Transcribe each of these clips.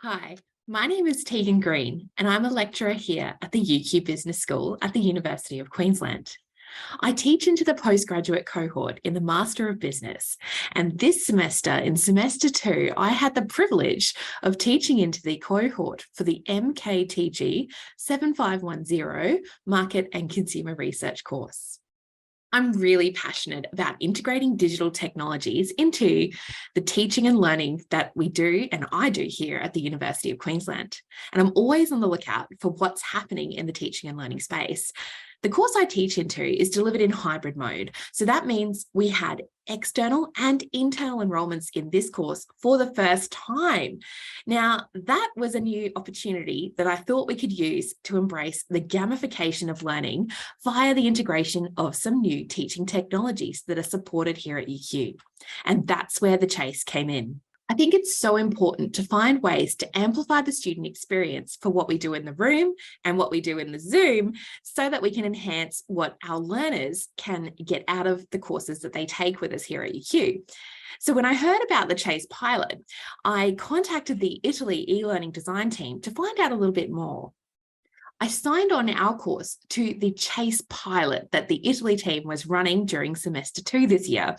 Hi, my name is Teegan Green, and I'm a lecturer here at the UQ Business School at the University of Queensland. I teach into the postgraduate cohort in the Master of Business, and this semester, in semester 2, I had the privilege of teaching into the cohort for the MKTG 7510 Market and Consumer Research course. I'm really passionate about integrating digital technologies into the teaching and learning that we do and I do here at the University of Queensland. And I'm always on the lookout for what's happening in the teaching and learning space. The course I teach into is delivered in hybrid mode. So that means we had external and internal enrolments in this course for the first time. Now, that was a new opportunity that I thought we could use to embrace the gamification of learning via the integration of some new teaching technologies that are supported here at UQ. And that's where the chase came in. I think it's so important to find ways to amplify the student experience for what we do in the room and what we do in the Zoom so that we can enhance what our learners can get out of the courses that they take with us here at UQ. So when I heard about the Chase pilot, I contacted the Italy eLearning design team to find out a little bit more. I signed on our course to the Chase pilot that the Italy team was running during semester 2 this year.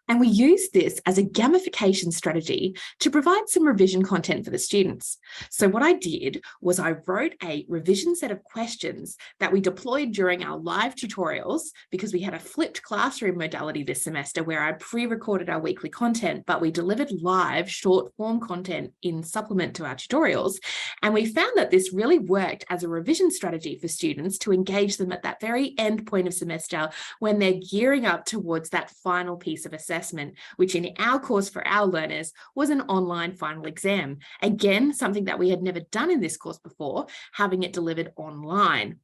And we used this as a gamification strategy to provide some revision content for the students. So what I did was I wrote a revision set of questions that we deployed during our live tutorials because we had a flipped classroom modality this semester where I pre-recorded our weekly content, but we delivered live short form content in supplement to our tutorials. And we found that this really worked as a revision strategy for students to engage them at that very end point of semester when they're gearing up towards that final piece of assessment, which in our course for our learners was an online final exam. Again, something that we had never done in this course before, having it delivered online.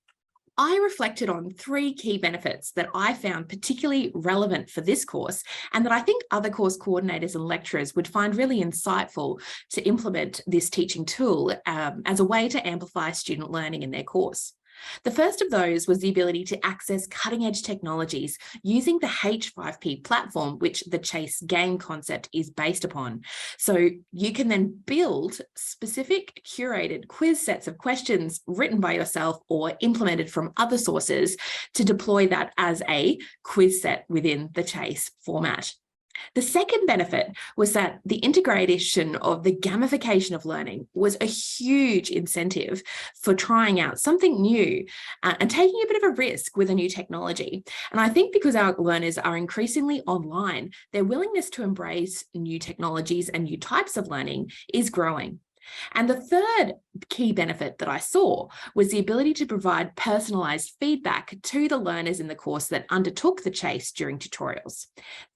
I reflected on 3 key benefits that I found particularly relevant for this course and that I think other course coordinators and lecturers would find really insightful to implement this teaching tool as a way to amplify student learning in their course. The first of those was the ability to access cutting-edge technologies using the H5P platform, which the Chase game concept is based upon. So you can then build specific curated quiz sets of questions written by yourself or implemented from other sources to deploy that as a quiz set within the Chase format. The second benefit was that the integration of the gamification of learning was a huge incentive for trying out something new and taking a bit of a risk with a new technology. And I think because our learners are increasingly online, their willingness to embrace new technologies and new types of learning is growing. And the third key benefit that I saw was the ability to provide personalized feedback to the learners in the course that undertook the Chase during tutorials.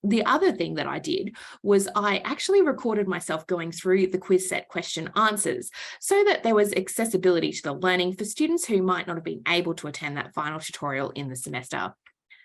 The other thing that I did was I actually recorded myself going through the quiz set question answers so that there was accessibility to the learning for students who might not have been able to attend that final tutorial in the semester.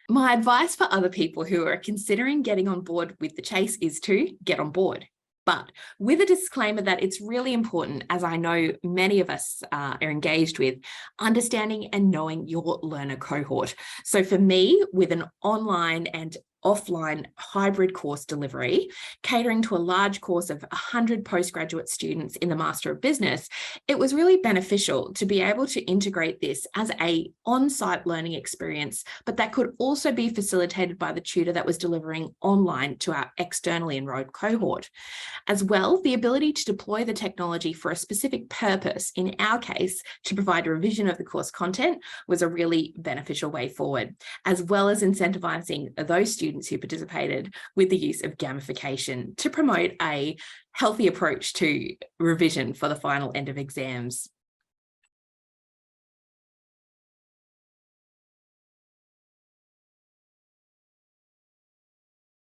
My advice for other people who are considering getting on board with the Chase is to get on board. But with a disclaimer that it's really important, as I know many of us are engaged with, understanding and knowing your learner cohort. So for me, with an online and offline hybrid course delivery, catering to a large course of 100 postgraduate students in the Master of Business, it was really beneficial to be able to integrate this as an on-site learning experience, but that could also be facilitated by the tutor that was delivering online to our externally enrolled cohort. As well, the ability to deploy the technology for a specific purpose, in our case, to provide a revision of the course content, was a really beneficial way forward, as well as incentivizing those students who participated with the use of gamification to promote a healthy approach to revision for the final end of exams.